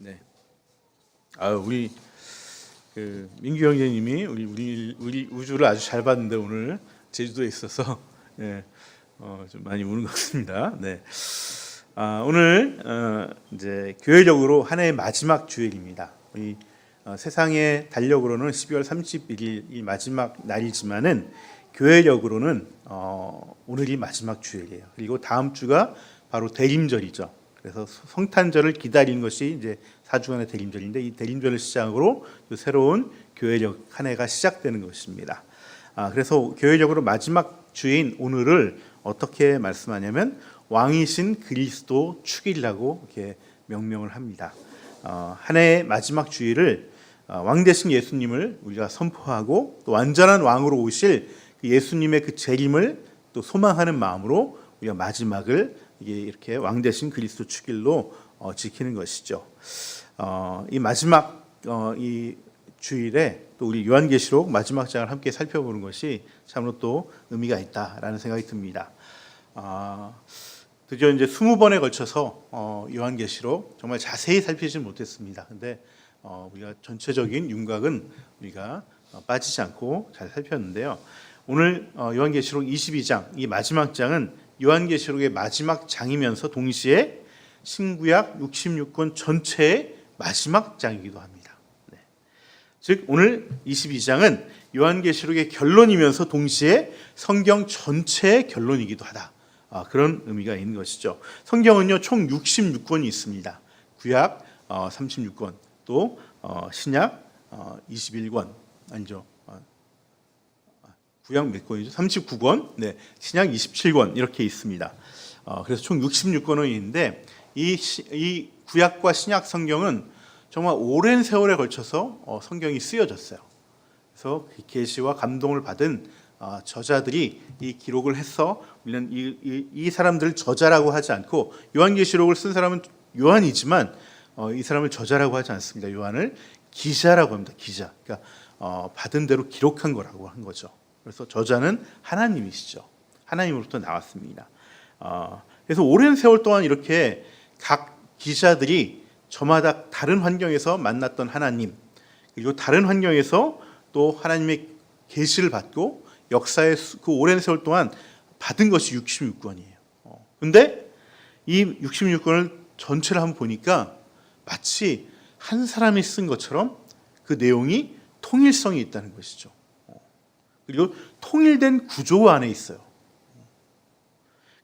네. 우리 민규 형제님이 우리 우주를 아주 잘 봤는데 오늘 제주도에 있어서 좀 많이 우는 것 같습니다. 네. 오늘 이제 교회적으로 한 해의 마지막 주일입니다. 우리 세상의 달력으로는 12월 31일이 마지막 날이지만은 교회적으로는 오늘이 마지막 주일이에요. 그리고 다음 주가 바로 대림절이죠. 그래서 성탄절을 기다리는 것이 이제 4주간의 대림절인데, 이 대림절을 시작으로 새로운 교회적 한 해가 시작되는 것입니다. 그래서 교회적으로 마지막 주인 오늘을 어떻게 말씀하냐면 왕이신 그리스도 축일이라고 이렇게 명명을 합니다. 한 해의 마지막 주일을 왕 되신 예수님을 우리가 선포하고, 또 완전한 왕으로 오실 그 예수님의 그 재림을 또 소망하는 마음으로 우리가 마지막을 이렇게 왕 되신 그리스도 축일로 지키는 것이죠. 이 마지막 이 주일에 또 우리 요한계시록 마지막 장을 함께 살펴보는 것이 참으로 또 의미가 있다라는 생각이 듭니다. 드디어 이제 20번에 걸쳐서 요한계시록 정말 자세히 살피지 못했습니다. 근데 우리가 전체적인 윤곽은 우리가 빠지지 않고 잘 살폈는데요. 오늘 요한계시록 22장, 이 마지막 장은 요한계시록의 마지막 장이면서 동시에 신구약 66권 전체의 마지막 장이기도 합니다. 네. 즉 오늘 22장은 요한계시록의 결론이면서 동시에 성경 전체의 결론이기도 하다. 그런 의미가 있는 것이죠. 성경은요 총 66권이 있습니다. 구약 36권, 또 신약 21권, 아니죠. 구약 몇 권이죠? 39권, 네, 신약 27권 이렇게 있습니다. 그래서 총 66권이 있는데, 이 구약과 신약 성경은 정말 오랜 세월에 걸쳐서 성경이 쓰여졌어요. 그래서 계시와 감동을 받은 저자들이 이 기록을 해서 우리는 이 사람들을 저자라고 하지 않고, 요한계시록을 쓴 사람은 요한이지만 이 사람을 저자라고 하지 않습니다. 요한을 기자라고 합니다. 기자. 그러니까 받은 대로 기록한 거라고 한 거죠. 그래서 저자는 하나님이시죠. 하나님으로부터 나왔습니다. 그래서 오랜 세월 동안 이렇게 각 기자들이 저마다 다른 환경에서 만났던 하나님, 그리고 다른 환경에서 또 하나님의 계시를 받고 역사의 그 오랜 세월 동안 받은 것이 66권이에요. 근데 이 66권을 전체를 한번 보니까 마치 한 사람이 쓴 것처럼 그 내용이 통일성이 있다는 것이죠. 그리고 통일된 구조 안에 있어요.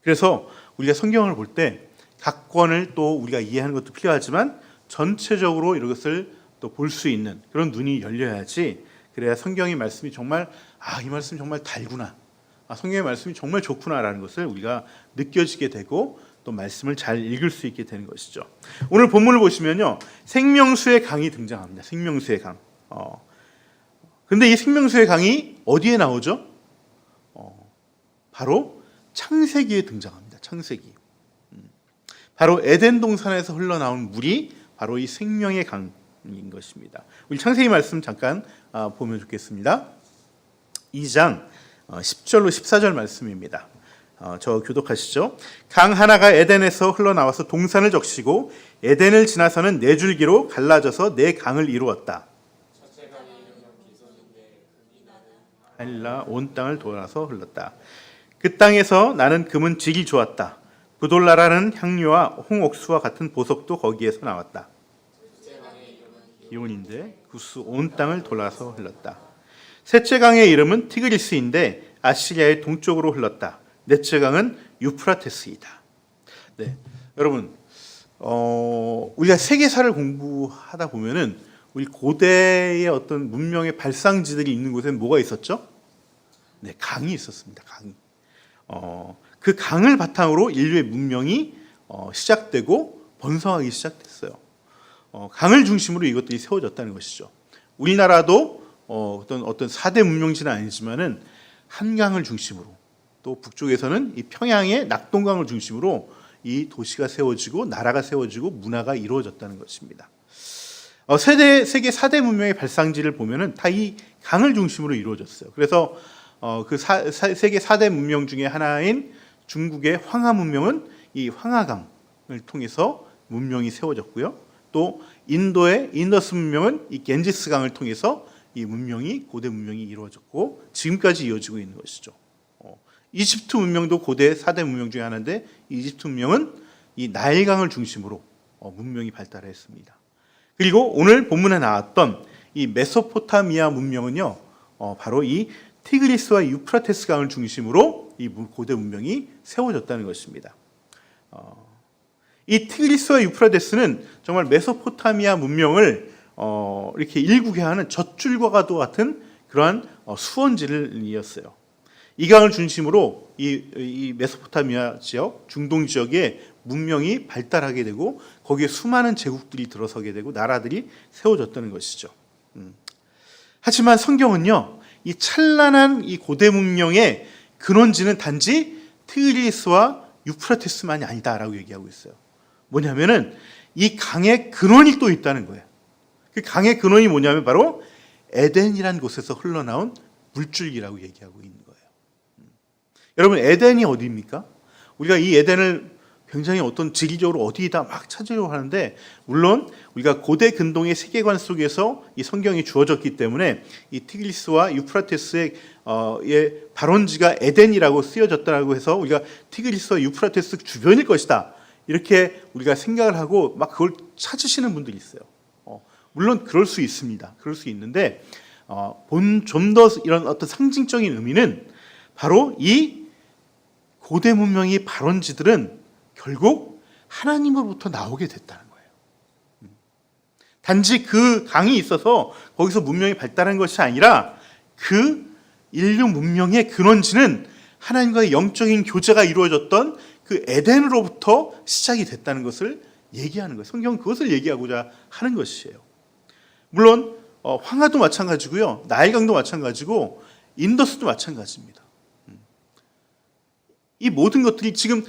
그래서 우리가 성경을 볼 때 각 권을 또 우리가 이해하는 것도 필요하지만 전체적으로 이것을 또 볼 수 있는 그런 눈이 열려야지, 그래야 성경의 말씀이 정말 이 말씀이 정말 달구나, 성경의 말씀이 정말 좋구나라는 것을 우리가 느껴지게 되고 또 말씀을 잘 읽을 수 있게 되는 것이죠. 오늘 본문을 보시면요, 생명수의 강이 등장합니다. 생명수의 강. 근데 이 생명수의 강이 어디에 나오죠? 바로 창세기에 등장합니다. 창세기. 바로 에덴 동산에서 흘러나온 물이 바로 이 생명의 강인 것입니다. 우리 창세기 말씀 잠깐 보면 좋겠습니다. 2장 10절로 14절 말씀입니다. 저 교독하시죠. 강 하나가 에덴에서 흘러나와서 동산을 적시고 에덴을 지나서는 네 줄기로 갈라져서 네 강을 이루었다. 할라 온 땅을 돌아서 흘렀다. 그 땅에서 나는 금은 질이 좋았다. 부돌라라는 향료와 홍옥수와 같은 보석도 거기에서 나왔다. 기온인데 구스 온 땅을 돌아서 흘렀다. 셋째 강의 이름은 티그리스인데 아시리아의 동쪽으로 흘렀다. 넷째 강은 유프라테스이다. 네, 여러분, 우리가 세계사를 공부하다 보면은 우리 고대의 어떤 문명의 발상지들이 있는 곳에는 뭐가 있었죠? 네, 강이 있었습니다. 강이. 그 강을 바탕으로 인류의 문명이 시작되고 번성하기 시작됐어요. 강을 중심으로 이것들이 세워졌다는 것이죠. 우리나라도 어떤 4대 문명지는 아니지만은 한강을 중심으로, 또 북쪽에서는 이 평양의 낙동강을 중심으로 이 도시가 세워지고 나라가 세워지고 문화가 이루어졌다는 것입니다. 세계 4대 문명의 발상지를 보면은 다 이 강을 중심으로 이루어졌어요. 그래서 그 세계 4대 문명 중에 하나인 중국의 황하 문명은 이 황하강을 통해서 문명이 세워졌고요. 또 인도의 인더스 문명은 이 겐지스 강을 통해서 이 문명이 고대 문명이 이루어졌고 지금까지 이어지고 있는 것이죠. 이집트 문명도 고대 4대 문명 중에 하나인데 이집트 문명은 이 나일강을 중심으로 문명이 발달했습니다. 그리고 오늘 본문에 나왔던 이 메소포타미아 문명은요, 바로 이 티그리스와 유프라테스 강을 중심으로 이 고대 문명이 세워졌다는 것입니다. 이 티그리스와 유프라테스는 정말 메소포타미아 문명을 이렇게 일구게 하는 젖줄과 같은 그러한 수원지를 이었어요. 이 강을 중심으로 이 메소포타미아 지역, 중동 지역에 문명이 발달하게 되고 거기에 수많은 제국들이 들어서게 되고 나라들이 세워졌다는 것이죠. 하지만 성경은요, 이 찬란한 이 고대 문명의 근원지는 단지 티그리스와 유프라테스만이 아니다라고 얘기하고 있어요. 뭐냐면은 이 강의 근원이 또 있다는 거예요. 그 강의 근원이 뭐냐면 바로 에덴이라는 곳에서 흘러나온 물줄기라고 얘기하고 있는 거예요. 여러분, 에덴이 어디입니까? 우리가 이 에덴을 굉장히 어떤 지리적으로 어디다 막 찾으려고 하는데, 물론 우리가 고대 근동의 세계관 속에서 이 성경이 주어졌기 때문에 이 티그리스와 유프라테스의 발원지가 에덴이라고 쓰여졌다고 해서 우리가 티그리스와 유프라테스 주변일 것이다, 이렇게 우리가 생각을 하고 막 그걸 찾으시는 분들이 있어요. 물론 그럴 수 있습니다. 그럴 수 있는데 좀 더 이런 어떤 상징적인 의미는 바로 이 고대 문명의 발원지들은 결국 하나님으로부터 나오게 됐다는 거예요. 단지 그 강이 있어서 거기서 문명이 발달한 것이 아니라 그 인류 문명의 근원지는 하나님과의 영적인 교제가 이루어졌던 그 에덴으로부터 시작이 됐다는 것을 얘기하는 거예요. 성경은 그것을 얘기하고자 하는 것이에요. 물론 황하도 마찬가지고요, 나일강도 마찬가지고 인더스도 마찬가지입니다. 이 모든 것들이 지금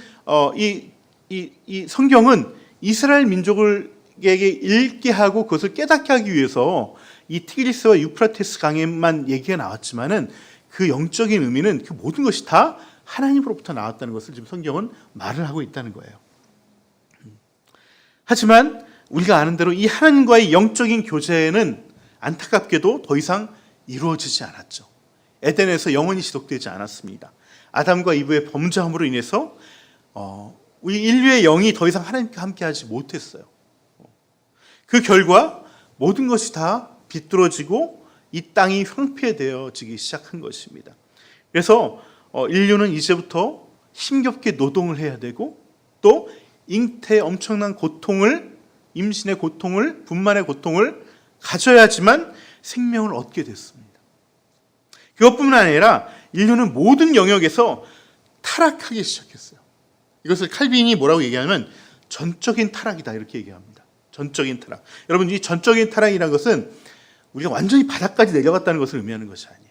이 성경은 이스라엘 민족에게 읽게 하고 그것을 깨닫게 하기 위해서 이 티그리스와 유프라테스 강에만 얘기가 나왔지만은 그 영적인 의미는 그 모든 것이 다 하나님으로부터 나왔다는 것을 지금 성경은 말을 하고 있다는 거예요. 하지만 우리가 아는 대로 이 하나님과의 영적인 교제는 안타깝게도 더 이상 이루어지지 않았죠. 에덴에서 영원히 지속되지 않았습니다. 아담과 이브의 범죄함으로 인해서 우리 인류의 영이 더 이상 하나님과 함께하지 못했어요. 그 결과 모든 것이 다 비뚤어지고 이 땅이 황폐되어지기 시작한 것입니다. 그래서 인류는 이제부터 힘겹게 노동을 해야 되고 또 잉태의 엄청난 고통을, 임신의 고통을, 분만의 고통을 가져야지만 생명을 얻게 됐습니다. 그것뿐만 아니라 인류는 모든 영역에서 타락하기 시작했어요. 이것을 칼빈이 뭐라고 얘기하면 전적인 타락이다, 이렇게 얘기합니다. 전적인 타락. 여러분, 이 전적인 타락이라는 것은 우리가 완전히 바닥까지 내려갔다는 것을 의미하는 것이 아니에요.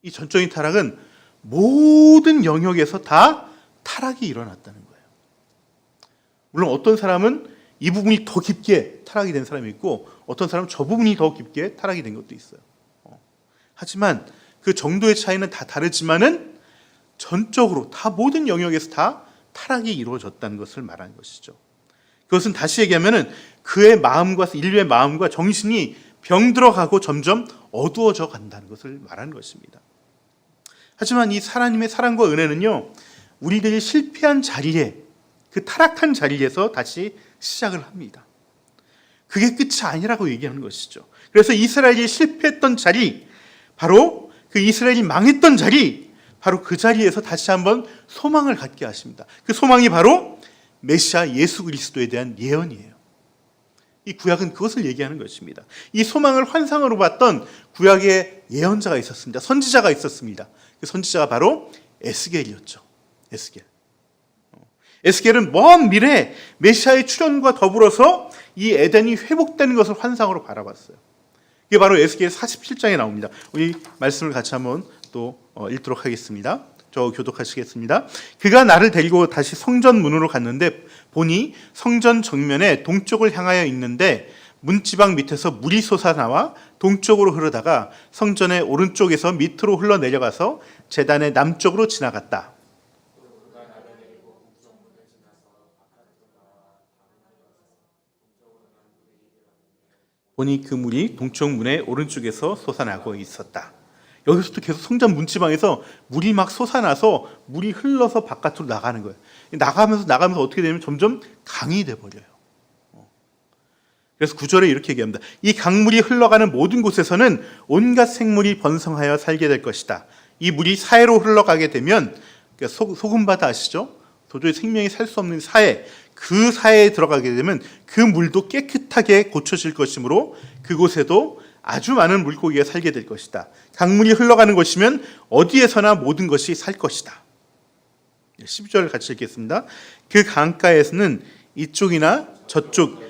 이 전적인 타락은 모든 영역에서 다 타락이 일어났다는 거예요. 물론 어떤 사람은 이 부분이 더 깊게 타락이 된 사람이 있고 어떤 사람은 저 부분이 더 깊게 타락이 된 것도 있어요. 하지만 그 정도의 차이는 다 다르지만은 전적으로 다 모든 영역에서 다 타락이 이루어졌다는 것을 말하는 것이죠. 그것은 다시 얘기하면은 그의 마음과 인류의 마음과 정신이 병들어가고 점점 어두워져 간다는 것을 말하는 것입니다. 하지만 이 하나님의 사랑과 은혜는요, 우리들이 실패한 자리에, 그 타락한 자리에서 다시 시작을 합니다. 그게 끝이 아니라고 얘기하는 것이죠. 그래서 이스라엘이 실패했던 자리, 바로 그 이스라엘이 망했던 자리, 바로 그 자리에서 다시 한번 소망을 갖게 하십니다. 그 소망이 바로 메시아 예수 그리스도에 대한 예언이에요. 이 구약은 그것을 얘기하는 것입니다. 이 소망을 환상으로 봤던 구약의 예언자가 있었습니다. 선지자가 있었습니다. 그 선지자가 바로 에스겔이었죠. 에스겔은 먼 미래 메시아의 출현과 더불어서 이 에덴이 회복되는 것을 환상으로 바라봤어요. 이게 바로 에스겔 47장에 나옵니다. 우리 말씀을 같이 한번 또 읽도록 하겠습니다. 저 교독하시겠습니다. 그가 나를 데리고 다시 성전 문으로 갔는데 보니 성전 정면에 동쪽을 향하여 있는데 문지방 밑에서 물이 솟아나와 동쪽으로 흐르다가 성전의 오른쪽에서 밑으로 흘러내려가서 제단의 남쪽으로 지나갔다. 보니 그 물이 동쪽 문의 오른쪽에서 솟아나고 있었다. 여기서도 계속 성전 문지방에서 물이 막 솟아나서 물이 흘러서 바깥으로 나가는 거예요. 나가면서 어떻게 되냐면 점점 강이 돼버려요. 그래서 9절에 이렇게 얘기합니다. 이 강물이 흘러가는 모든 곳에서는 온갖 생물이 번성하여 살게 될 것이다. 이 물이 사해로 흘러가게 되면, 그러니까 소금바다 아시죠? 도저히 생명이 살 수 없는 사해, 그 사해에 들어가게 되면 그 물도 깨끗하게 고쳐질 것이므로 그곳에도 아주 많은 물고기가 살게 될 것이다. 강물이 흘러가는 곳이면 어디에서나 모든 것이 살 것이다. 12절을 같이 읽겠습니다. 그 강가에서는 이쪽이나 저쪽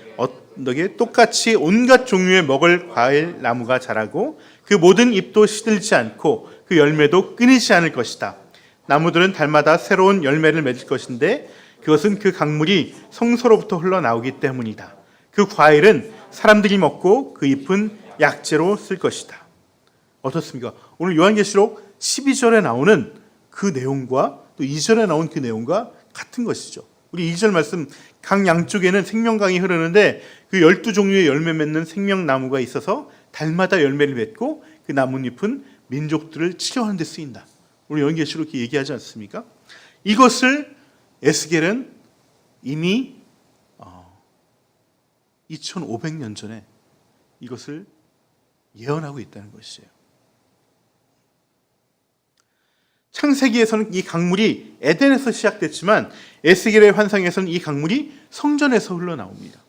똑같이 온갖 종류의 먹을 과일 나무가 자라고 그 모든 잎도 시들지 않고 그 열매도 끊이지 않을 것이다. 나무들은 달마다 새로운 열매를 맺을 것인데 그것은 그 강물이 성소로부터 흘러나오기 때문이다. 그 과일은 사람들이 먹고 그 잎은 약재로 쓸 것이다. 어떻습니까? 오늘 요한계시록 12절에 나오는 그 내용과 또 2절에 나온 그 내용과 같은 것이죠. 우리 2절 말씀, 강 양쪽에는 생명강이 흐르는데 그 12종류의 열매 맺는 생명나무가 있어서 달마다 열매를 맺고 그 나뭇잎은 민족들을 치료하는 데 쓰인다. 우리 요한계시록 이렇게 얘기하지 않습니까? 이것을 에스겔은 이미 2500년 전에 이것을 예언하고 있다는 것이에요. 창세기에서는 이 강물이 에덴에서 시작됐지만 에스겔의 환상에서는 이 강물이 성전에서 흘러나옵니다.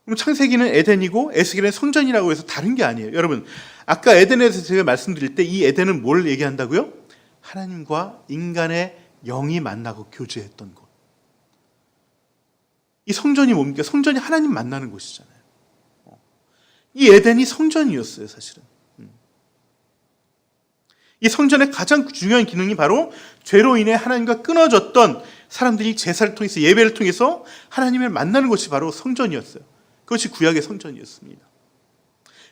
그럼 창세기는 에덴이고 에스겔은 성전이라고 해서 다른 게 아니에요. 여러분, 아까 에덴에서 제가 말씀드릴 때 이 에덴은 뭘 얘기한다고요? 하나님과 인간의 영이 만나고 교제했던 곳. 이 성전이 뭡니까? 성전이 하나님 만나는 곳이잖아요. 이 에덴이 성전이었어요, 사실은. 이 성전의 가장 중요한 기능이 바로 죄로 인해 하나님과 끊어졌던 사람들이 제사를 통해서, 예배를 통해서 하나님을 만나는 것이 바로 성전이었어요. 그것이 구약의 성전이었습니다.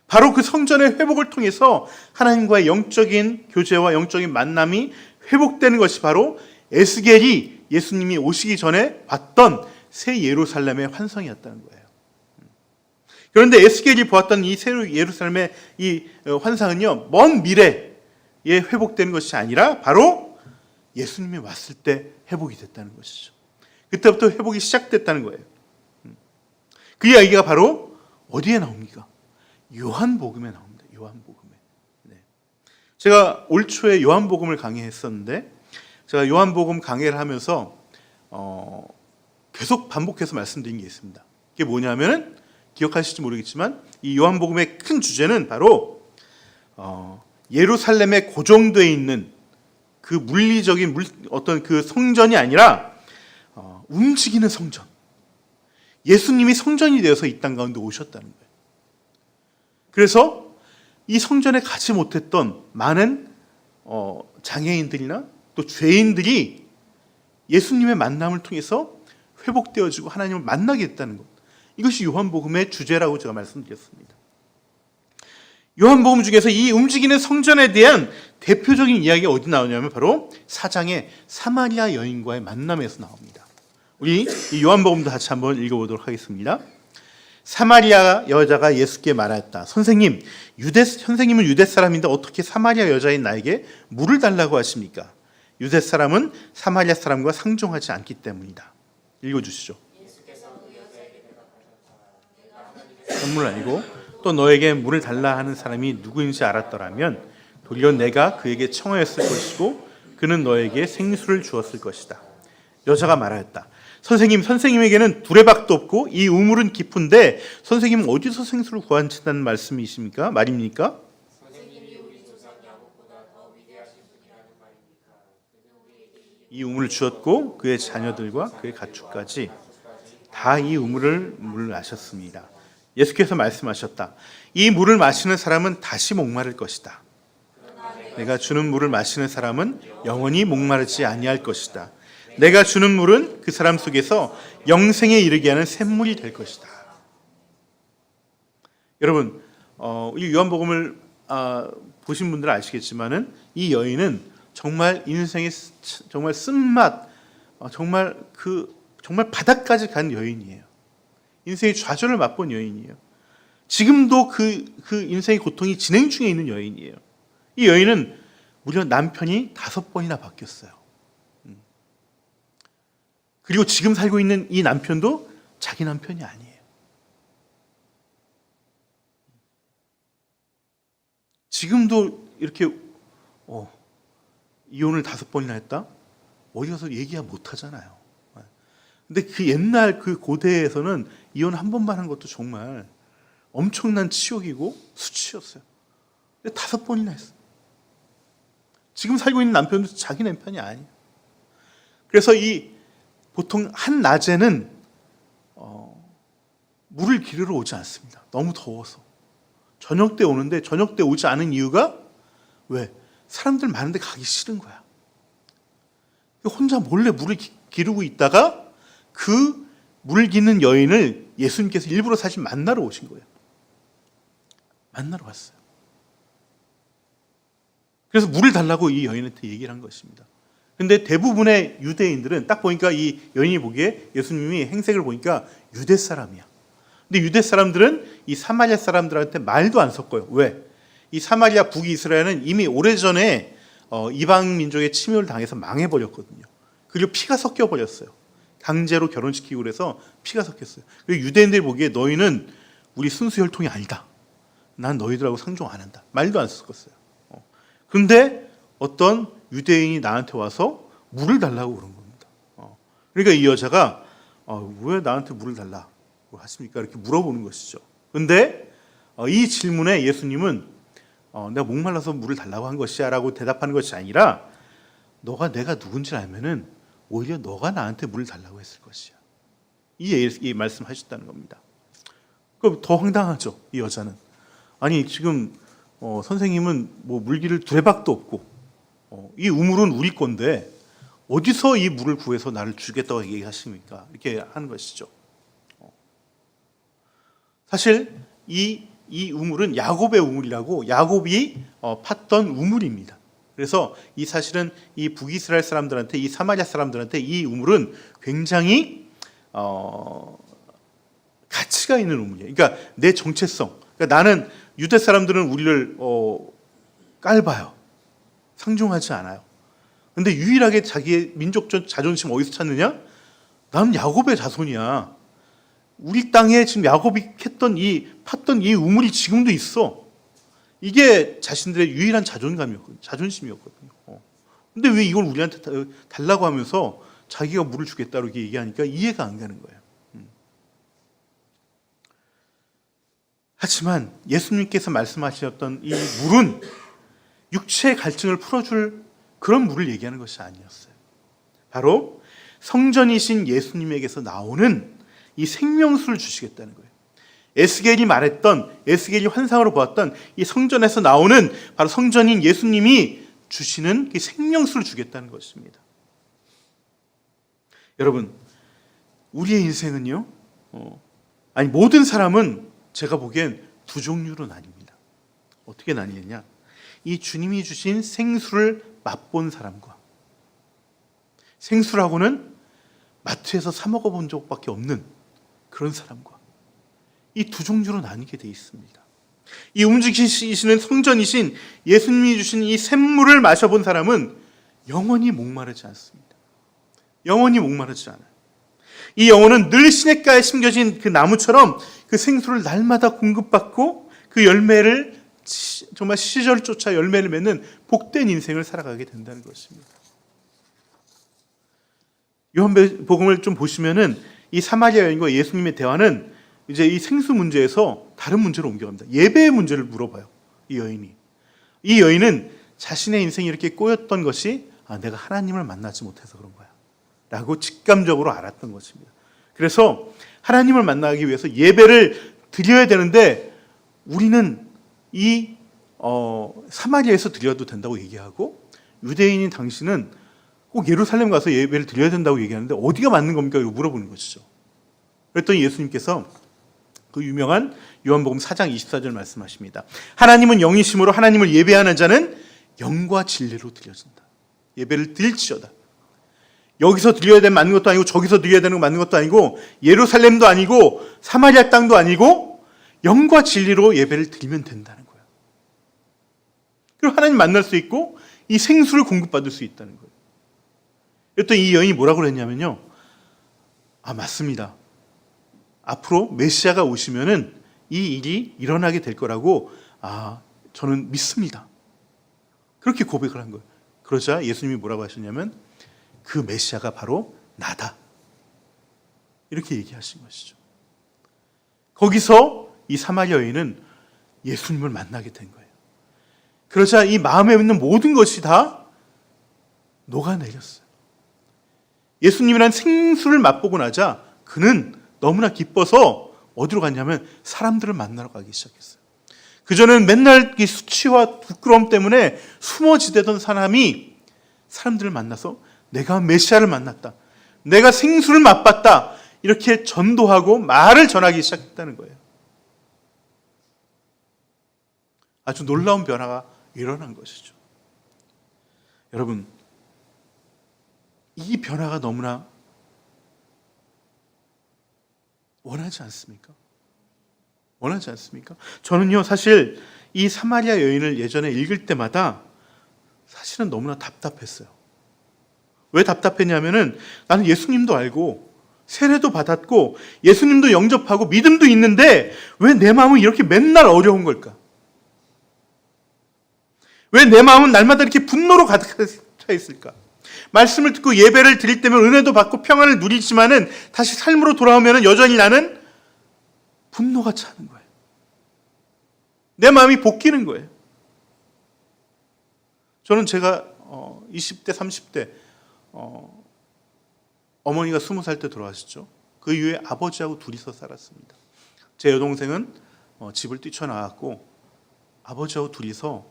바로 그 성전의 회복을 통해서 하나님과의 영적인 교제와 영적인 만남이 회복되는 것이 바로 에스겔이 예수님이 오시기 전에 봤던 새 예루살렘의 환상이었다는 거예요. 그런데 에스겔이 보았던 이 새 예루살렘의 이 환상은요, 먼 미래에 회복되는 것이 아니라 바로 예수님이 왔을 때 회복이 됐다는 것이죠. 그때부터 회복이 시작됐다는 거예요. 그 이야기가 바로 어디에 나옵니까? 요한복음에 나옵니다. 요한복음에. 네. 제가 올 초에 요한복음을 강의했었는데, 제가 요한복음 강의를 하면서 계속 반복해서 말씀드린 게 있습니다. 그게 뭐냐면은, 기억하실지 모르겠지만 이 요한복음의 큰 주제는 바로 예루살렘에 고정되어 있는 그 물리적인 어떤 그 성전이 아니라 움직이는 성전. 예수님이 성전이 되어서 이 땅 가운데 오셨다는 거예요. 그래서 이 성전에 가지 못했던 많은 장애인들이나 또 죄인들이 예수님의 만남을 통해서 회복되어지고 하나님을 만나게 됐다는 것. 이것이 요한복음의 주제라고 제가 말씀드렸습니다. 요한복음 중에서 이 움직이는 성전에 대한 대표적인 이야기가 어디 나오냐면 바로 4장의 사마리아 여인과의 만남에서 나옵니다. 우리 이 요한복음도 같이 한번 읽어보도록 하겠습니다. 사마리아 여자가 예수께 말하였다. 선생님은 유대 사람인데 어떻게 사마리아 여자인 나에게 물을 달라고 하십니까? 유대 사람은 사마리아 사람과 상종하지 않기 때문이다. 읽어주시죠. 선물 아니고 또 너에게 물을 달라 하는 사람이 누구인지 알았더라면 도리어 내가 그에게 청하였을 것이고 그는 너에게 생수를 주었을 것이다. 여자가 말하였다. 선생님에게는 두레박도 없고 이 우물은 깊은데 선생님은 어디서 생수를 구하신다는 말씀이십니까? 말입니까? 이 우물을 주었고 그의 자녀들과 그의 가축까지 다 이 물을 마셨습니다. 예수께서 말씀하셨다. 이 물을 마시는 사람은 다시 목마를 것이다. 내가 주는 물을 마시는 사람은 영원히 목마르지 아니할 것이다. 내가 주는 물은 그 사람 속에서 영생에 이르게 하는 샘물이 될 것이다. 여러분, 이 요한복음을 보신 분들은 아시겠지만은 이 여인은 정말 인생의 정말 쓴맛, 정말 바닥까지 간 여인이에요. 인생의 좌절을 맛본 여인이에요. 지금도 그 인생의 고통이 진행 중에 있는 여인이에요. 이 여인은 무려 남편이 5번이나 바뀌었어요. 그리고 지금 살고 있는 이 남편도 자기 남편이 아니에요. 지금도 이렇게 이혼을 5번이나 했다? 어디 가서 얘기야 못 하잖아요. 근데 그 옛날 그 고대에서는 이혼 한 번만 한 것도 정말 엄청난 치욕이고 수치였어요. 근데 5번이나 했어요. 지금 살고 있는 남편도 자기 남편이 아니에요. 그래서 보통 한 낮에는 물을 기르러 오지 않습니다. 너무 더워서. 저녁 때 오는데 저녁 때 오지 않은 이유가 왜? 사람들 많은데 가기 싫은 거야. 혼자 몰래 물을 기르고 있다가 그 물 기는 여인을 예수님께서 일부러 사실 만나러 오신 거예요. 만나러 왔어요. 그래서 물을 달라고 이 여인한테 얘기를 한 것입니다. 근데 대부분의 유대인들은 딱 보니까 이 여인이 보기에 예수님이 행색을 보니까 유대 사람이야. 근데 유대 사람들은 이 사마리아 사람들한테 말도 안 섞어요. 왜? 이 사마리아 북이스라엘은 이미 오래전에 이방 민족의 침입을 당해서 망해버렸거든요. 그리고 피가 섞여버렸어요. 강제로 결혼시키고 그래서 피가 섞였어요. 그리고 유대인들이 보기에 너희는 우리 순수 혈통이 아니다. 난 너희들하고 상종 안 한다. 말도 안 섞었어요. 그런데 어떤 유대인이 나한테 와서 물을 달라고 그런 겁니다. 그러니까 이 여자가 왜 나한테 물을 달라고 하십니까? 이렇게 물어보는 것이죠. 그런데 이 질문에 예수님은 내가 목말라서 물을 달라고 한 것이야 라고 대답하는 것이 아니라 너가 내가 누군지 알면은 오히려 너가 나한테 물을 달라고 했을 것이야. 이 말씀하셨다는 겁니다. 그럼 더 황당하죠. 이 여자는. 아니 지금 선생님은 뭐 물기를 두레박도 없고 이 우물은 우리 건데 어디서 이 물을 구해서 나를 주겠다고 얘기하십니까? 이렇게 하는 것이죠. 사실 이 우물은 야곱의 우물이라고 야곱이 팠던 우물입니다. 그래서 이 사실은 이 북이스라엘 사람들한테 이 사마리아 사람들한테 이 우물은 굉장히 가치가 있는 우물이에요. 그러니까 내 정체성. 그러니까 나는 유대 사람들은 우리를 깔봐요. 상종하지 않아요. 근데 유일하게 자기의 민족적 자존심 어디서 찾느냐? 나는 야곱의 자손이야. 우리 땅에 지금 야곱이 팠던 이 우물이 지금도 있어. 이게 자신들의 유일한 자존심이었거든요. 근데 왜 이걸 우리한테 달라고 하면서 자기가 물을 주겠다고 얘기하니까 이해가 안 가는 거예요. 하지만 예수님께서 말씀하셨던 이 물은 육체의 갈증을 풀어줄 그런 물을 얘기하는 것이 아니었어요. 바로 성전이신 예수님에게서 나오는 이 생명수를 주시겠다는 거예요. 에스겔이 환상으로 보았던 이 성전에서 나오는 바로 성전인 예수님이 주시는 그 생명수를 주겠다는 것입니다. 여러분, 우리의 인생은요, 모든 사람은 제가 보기엔 두 종류로 나뉩니다. 어떻게 나뉘느냐? 이 주님이 주신 생수를 맛본 사람과 생수라고는 마트에서 사 먹어본 적밖에 없는 그런 사람과 이 두 종류로 나뉘게 되어 있습니다. 이 움직이시는 성전이신 예수님이 주신 이 샘물을 마셔본 사람은 영원히 목마르지 않습니다. 영원히 목마르지 않아요. 이 영혼은 늘 시냇가에 심겨진 그 나무처럼 그 생수를 날마다 공급받고 그 열매를 정말 시절을 쫓아 열매를 맺는 복된 인생을 살아가게 된다는 것입니다. 요한복음을 좀 보시면은 이 사마리아 여인과 예수님의 대화는 이제 이 생수 문제에서 다른 문제로 옮겨갑니다. 예배의 문제를 물어봐요. 이 여인은 자신의 인생이 이렇게 꼬였던 것이 내가 하나님을 만나지 못해서 그런 거야 라고 직감적으로 알았던 것입니다. 그래서 하나님을 만나기 위해서 예배를 드려야 되는데 우리는 이 사마리아에서 드려도 된다고 얘기하고 유대인인 당신은 꼭 예루살렘 가서 예배를 드려야 된다고 얘기하는데 어디가 맞는 겁니까? 이거 물어보는 것이죠. 그랬더니 예수님께서 그 유명한 요한복음 4장 24절 말씀하십니다. 하나님은 영이심으로 하나님을 예배하는 자는 영과 진리로 드려진다. 예배를 드릴지어다. 여기서 드려야 되는 맞는 것도 아니고 저기서 드려야 되는 거 맞는 것도 아니고 예루살렘도 아니고 사마리아 땅도 아니고 영과 진리로 예배를 드리면 된다는 거예요. 그리고 하나님 만날 수 있고 이 생수를 공급받을 수 있다는 거예요. 그랬더니 이 여인이 뭐라고 그랬냐면요. 맞습니다. 앞으로 메시아가 오시면은 이 일이 일어나게 될 거라고 저는 믿습니다. 그렇게 고백을 한 거예요. 그러자 예수님이 뭐라고 하셨냐면 그 메시아가 바로 나다. 이렇게 얘기하신 것이죠. 거기서 이 사마리아 여인은 예수님을 만나게 된 거예요. 그러자 이 마음에 있는 모든 것이 다 녹아내렸어요. 예수님이란 생수를 맛보고 나자 그는 너무나 기뻐서 어디로 갔냐면 사람들을 만나러 가기 시작했어요. 그전에는 맨날 이 수치와 부끄러움 때문에 숨어지대던 사람이 사람들을 만나서 내가 메시아를 만났다. 내가 생수를 맛봤다. 이렇게 전도하고 말을 전하기 시작했다는 거예요. 아주 놀라운 변화가 일어난 것이죠. 여러분, 이 변화가 너무나 원하지 않습니까? 원하지 않습니까? 저는요, 사실 이 사마리아 여인을 예전에 읽을 때마다 사실은 너무나 답답했어요. 왜 답답했냐면은 나는 예수님도 알고 세례도 받았고 예수님도 영접하고 믿음도 있는데 왜 내 마음은 이렇게 맨날 어려운 걸까? 왜 내 마음은 날마다 이렇게 분노로 가득 차 있을까? 말씀을 듣고 예배를 드릴 때면 은혜도 받고 평안을 누리지만은 다시 삶으로 돌아오면은 여전히 나는 분노가 차는 거예요. 내 마음이 볶이는 거예요. 저는 제가 20대, 30대 어머니가 20살 때 돌아가셨죠. 그 이후에 아버지하고 둘이서 살았습니다. 제 여동생은 집을 뛰쳐나왔고 아버지하고 둘이서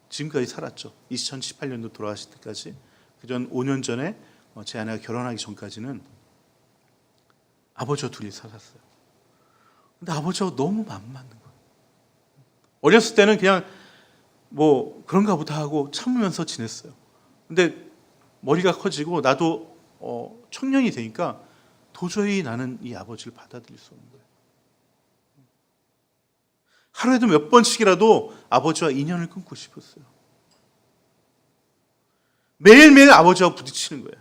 지금까지 살았죠. 2018년도 돌아가실 때까지. 그전 5년 전에 제 아내가 결혼하기 전까지는 아버지와 둘이 살았어요. 근데 아버지하고 너무 안 맞는 거예요. 어렸을 때는 그냥 뭐 그런가 보다 하고 참으면서 지냈어요. 근데 머리가 커지고 나도 청년이 되니까 도저히 나는 이 아버지를 받아들일 수 없는 거예요. 하루에도 몇 번씩이라도 아버지와 인연을 끊고 싶었어요. 매일매일 아버지와 부딪히는 거예요.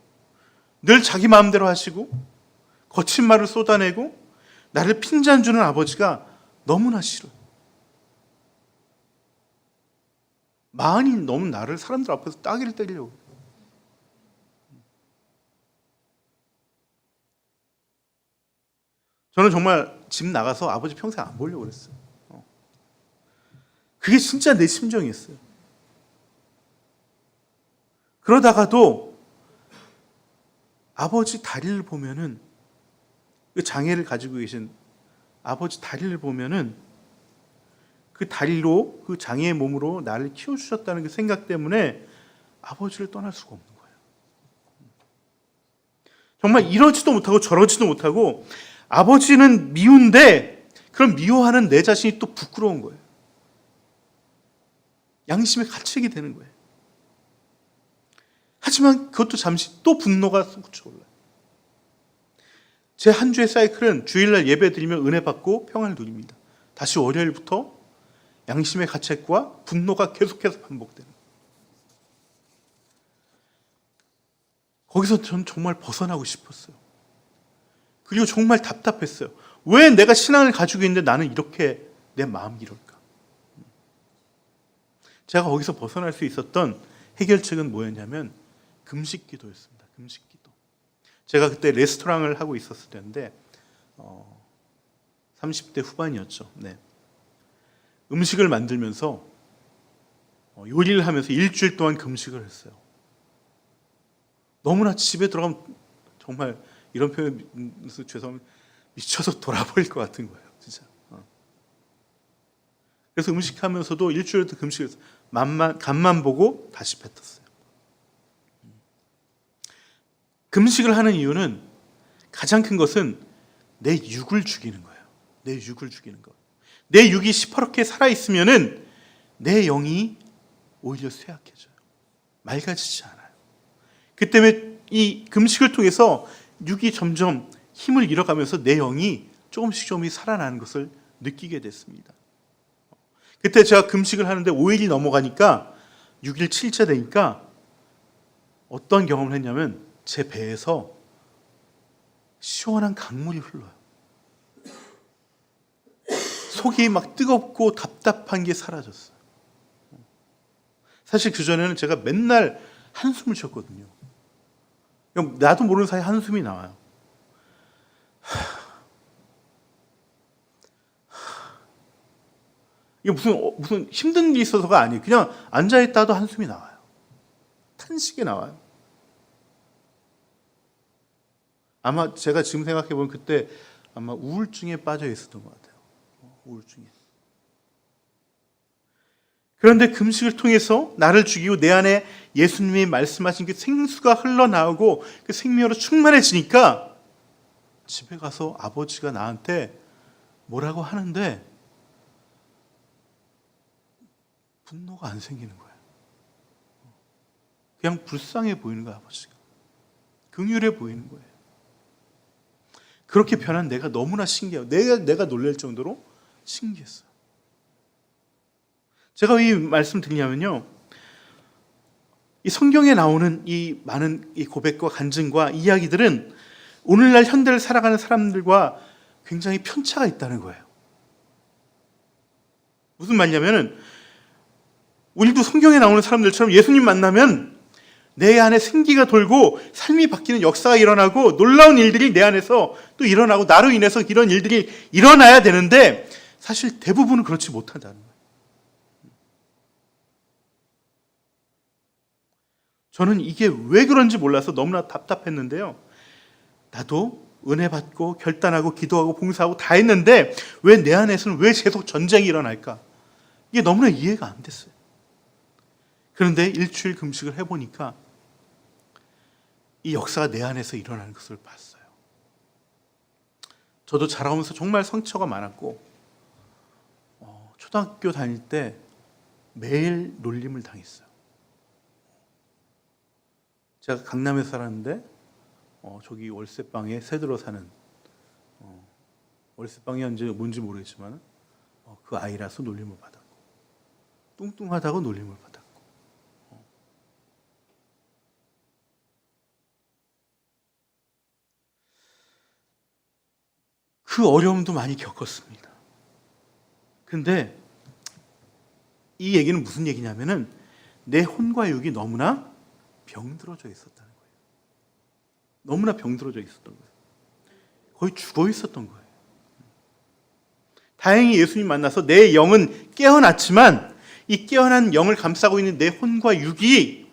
늘 자기 마음대로 하시고 거친 말을 쏟아내고 나를 핀잔 주는 아버지가 너무나 싫어요. 마흔이 넘은 나를 사람들 앞에서 따귀를 때리려고. 저는 정말 집 나가서 아버지 평생 안 보려고 그랬어요. 그게 진짜 내 심정이었어요. 그러다가도 아버지 다리를 보면은, 그 장애를 가지고 계신 아버지 다리를 보면은 그 다리로, 그 장애의 몸으로 나를 키워주셨다는 그 생각 때문에 아버지를 떠날 수가 없는 거예요. 정말 이러지도 못하고 저러지도 못하고 아버지는 미운데 그럼 미워하는 내 자신이 또 부끄러운 거예요. 양심에 갇히게 되는 거예요. 하지만 그것도 잠시 또 분노가 솟구쳐 올라요. 제 한 주의 사이클은 주일날 예배 드리면 은혜 받고 평안을 누립니다. 다시 월요일부터 양심의 가책과 분노가 계속해서 반복되는 거예요. 거기서 전 정말 벗어나고 싶었어요. 그리고 정말 답답했어요. 왜 내가 신앙을 가지고 있는데 나는 이렇게 내 마음이 이럴까? 제가 거기서 벗어날 수 있었던 해결책은 뭐였냐면 금식 기도였습니다. 금식 기도. 제가 그때 레스토랑을 하고 있었을 때인데 30대 후반이었죠. 네. 음식을 만들면서 요리를 하면서 일주일 동안 금식을 했어요. 너무나 집에 들어가면 정말 이런 표현에서 죄송합니다. 미쳐서 돌아버릴 것 같은 거예요. 진짜. 그래서 음식하면서도 일주일도 금식을 해서 간만 보고 다시 뱉었어요. 금식을 하는 이유는 가장 큰 것은 내 육을 죽이는 거예요. 내 육을 죽이는 거. 내 육이 시퍼렇게 살아있으면은 내 영이 오히려 쇠약해져요. 맑아지지 않아요. 그 때문에 이 금식을 통해서 육이 점점 힘을 잃어가면서 내 영이 조금씩 살아나는 것을 느끼게 됐습니다. 그때 제가 금식을 하는데 5일이 넘어가니까 6일, 7일째 되니까 어떤 경험을 했냐면 제 배에서 시원한 강물이 흘러요. 속이 막 뜨겁고 답답한 게 사라졌어요. 사실 그전에는 제가 맨날 한숨을 쉬었거든요. 나도 모르는 사이에 한숨이 나와요. 이게 무슨 힘든 일이 있어서가 아니에요. 그냥 앉아있다도 한숨이 나와요. 탄식이 나와요. 아마 제가 지금 생각해보면 그때 아마 우울증에 빠져 있었던 것 같아요. 우울증에. 그런데 금식을 통해서 나를 죽이고 내 안에 예수님이 말씀하신 그 생수가 흘러나오고 그 생명으로 충만해지니까 집에 가서 아버지가 나한테 뭐라고 하는데 분노가 안 생기는 거예요. 그냥 불쌍해 보이는 거예요, 아버지가. 긍휼해 보이는 거예요. 그렇게 변한 내가 너무나 신기해요. 내가 놀랄 정도로 신기했어요. 제가 이 말씀 드리냐면요, 이 성경에 나오는 이 많은 이 고백과 간증과 이야기들은 오늘날 현대를 살아가는 사람들과 굉장히 편차가 있다는 거예요. 무슨 말이냐면은 우리도 성경에 나오는 사람들처럼 예수님 만나면 내 안에 생기가 돌고 삶이 바뀌는 역사가 일어나고 놀라운 일들이 내 안에서 또 일어나고 나로 인해서 이런 일들이 일어나야 되는데 사실 대부분은 그렇지 못한다는 거예요. 저는 이게 왜 그런지 몰라서 너무나 답답했는데요. 나도 은혜 받고 결단하고 기도하고 봉사하고 다 했는데 왜 내 안에서는 왜 계속 전쟁이 일어날까? 이게 너무나 이해가 안 됐어요. 그런데 일주일 금식을 해보니까 이 역사가 내 안에서 일어나는 것을 봤어요. 저도 자라오면서 정말 상처가 많았고 초등학교 다닐 때 매일 놀림을 당했어요. 제가 강남에 살았는데 저기 월세방에 새들어 사는 월세방이 언제 뭔지 모르겠지만 그 아이라서 놀림을 받았고 뚱뚱하다고 놀림을 받았고 그 어려움도 많이 겪었습니다. 근데 이 얘기는 무슨 얘기냐면은 내 혼과 육이 너무나 병들어져 있었다는 거예요. 너무나 병들어져 있었던 거예요. 거의 죽어 있었던 거예요. 다행히 예수님 만나서 내 영은 깨어났지만 이 깨어난 영을 감싸고 있는 내 혼과 육이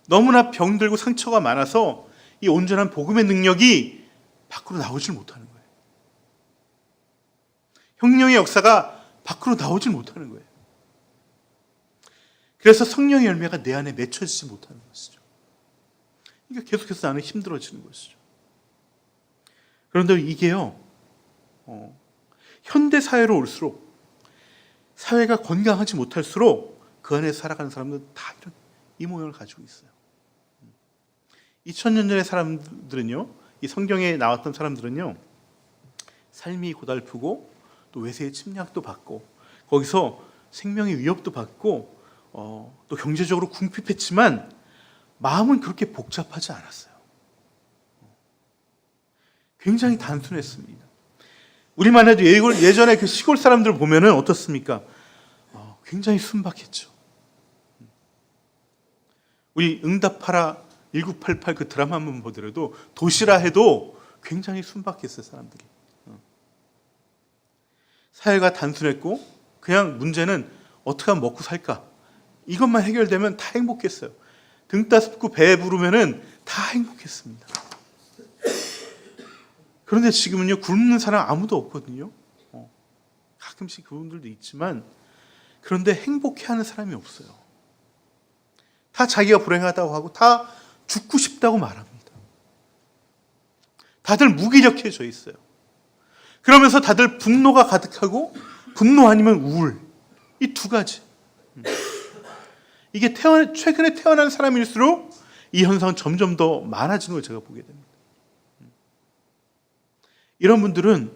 너무나 병들고 상처가 많아서 이 온전한 복음의 능력이 밖으로 나오질 못하는 거예요. 성령의 역사가 밖으로 나오질 못하는 거예요. 그래서 성령의 열매가 내 안에 맺혀지지 못하는 것이죠. 그러니까 계속해서 나는 힘들어지는 것이죠. 그런데 이게요, 현대 사회로 올수록 사회가 건강하지 못할수록 그 안에 살아가는 사람들은 다 이런 이 모양을 가지고 있어요. 2000년 전의 사람들은요, 이 성경에 나왔던 사람들은요, 삶이 고달프고 또 외세의 침략도 받고 거기서 생명의 위협도 받고 또 경제적으로 궁핍했지만 마음은 그렇게 복잡하지 않았어요. 굉장히 단순했습니다. 우리만 해도 예전에 그 시골 사람들 보면은 어떻습니까? 굉장히 순박했죠. 우리 응답하라 1988 그 드라마 한번 보더라도 도시라 해도 굉장히 순박했어요, 사람들이. 사회가 단순했고 그냥 문제는 어떻게 하면 먹고 살까? 이것만 해결되면 다 행복했어요. 등 따스고 배 부르면은 다 행복했습니다. 그런데 지금은요, 굶는 사람 아무도 없거든요. 가끔씩 그분들도 있지만 그런데 행복해하는 사람이 없어요. 다 자기가 불행하다고 하고 다 죽고 싶다고 말합니다. 다들 무기력해져 있어요. 그러면서 다들 분노가 가득하고 분노 아니면 우울, 이 두 가지. 이게 최근에 태어난 사람일수록 이 현상은 점점 더 많아지는 걸 제가 보게 됩니다. 이런 분들은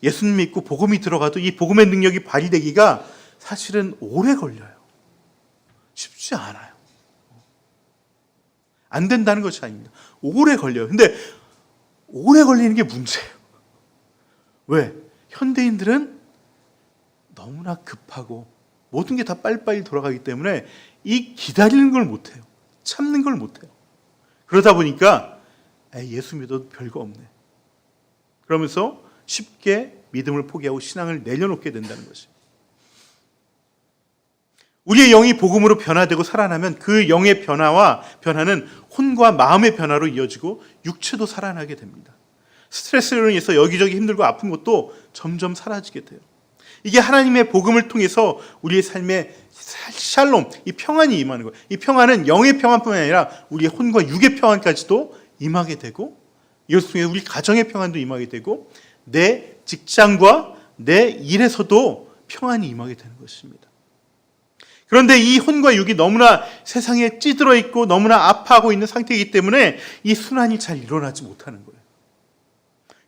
예수님 믿고 복음이 들어가도 이 복음의 능력이 발휘되기가 사실은 오래 걸려요. 쉽지 않아요. 안 된다는 것이 아닙니다. 오래 걸려요. 근데 오래 걸리는 게 문제예요. 왜? 현대인들은 너무나 급하고 모든 게 다 빨리빨리 돌아가기 때문에 이 기다리는 걸 못해요. 참는 걸 못해요. 그러다 보니까 예수 믿어도 별거 없네. 그러면서 쉽게 믿음을 포기하고 신앙을 내려놓게 된다는 것이에요. 우리의 영이 복음으로 변화되고 살아나면 그 영의 변화는 혼과 마음의 변화로 이어지고 육체도 살아나게 됩니다. 스트레스로 인해서 여기저기 힘들고 아픈 것도 점점 사라지게 돼요. 이게 하나님의 복음을 통해서 우리의 삶에 샬롬, 이 평안이 임하는 거예요. 이 평안은 영의 평안뿐만 아니라 우리의 혼과 육의 평안까지도 임하게 되고, 이것을 통해 우리 가정의 평안도 임하게 되고, 내 직장과 내 일에서도 평안이 임하게 되는 것입니다. 그런데 이 혼과 육이 너무나 세상에 찌들어 있고 너무나 아파하고 있는 상태이기 때문에 이 순환이 잘 일어나지 못하는 거예요.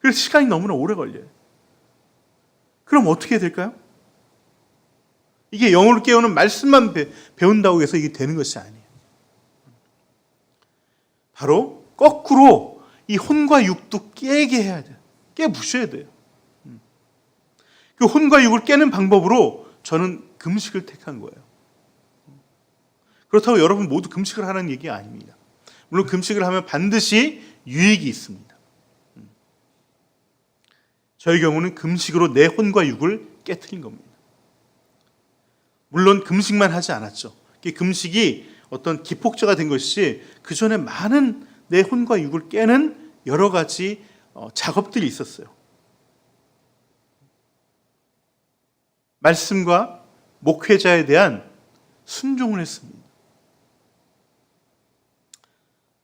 그래서 시간이 너무나 오래 걸려요. 그럼 어떻게 해야 될까요? 이게 영으로 깨우는 말씀만 배운다고 해서 이게 되는 것이 아니에요. 바로 거꾸로 이 혼과 육도 깨게 해야 돼요. 깨부셔야 돼요. 그 혼과 육을 깨는 방법으로 저는 금식을 택한 거예요. 그렇다고 여러분 모두 금식을 하라는 얘기가 아닙니다. 물론 금식을 하면 반드시 유익이 있습니다. 저의 경우는 금식으로 내 혼과 육을 깨트린 겁니다. 물론 금식만 하지 않았죠. 금식이 어떤 기폭제가 된 것이 그 전에 많은 내 혼과 육을 깨는 여러 가지 작업들이 있었어요. 말씀과 목회자에 대한 순종을 했습니다.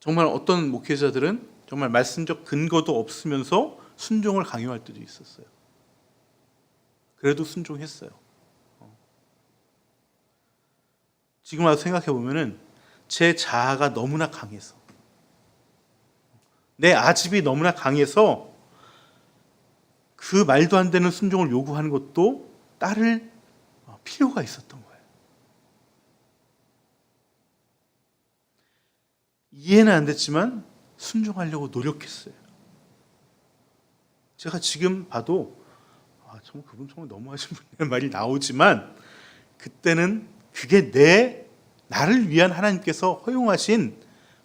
정말 어떤 목회자들은 정말 말씀적 근거도 없으면서 순종을 강요할 때도 있었어요. 그래도 순종했어요. 지금 와서 생각해 보면은 제 자아가 너무나 강해서, 내 아집이 너무나 강해서 그 말도 안 되는 순종을 요구하는 것도 따를 필요가 있었던 거예요. 이해는 안 됐지만 순종하려고 노력했어요. 제가 지금 봐도 정말 그분 정말 너무하신 분이라는 말이 나오지만 그때는 그게 나를 위한 하나님께서 허용하신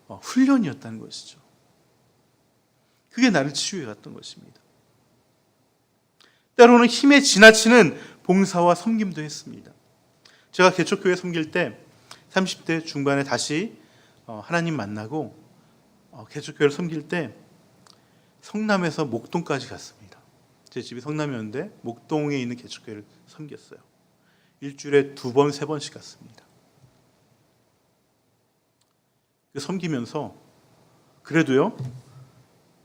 훈련이었다는 것이죠. 그게 나를 치유해 갔던 것입니다. 때로는 힘에 지나치는 봉사와 섬김도 했습니다. 제가 개척교회 섬길 때 30대 중반에 다시 하나님 만나고 개척교회를 섬길 때 성남에서 목동까지 갔습니다. 제 집이 성남이었는데 목동에 있는 개척교회를 섬겼어요. 일주일에 2번, 3번씩 갔습니다. 섬기면서 그래도요,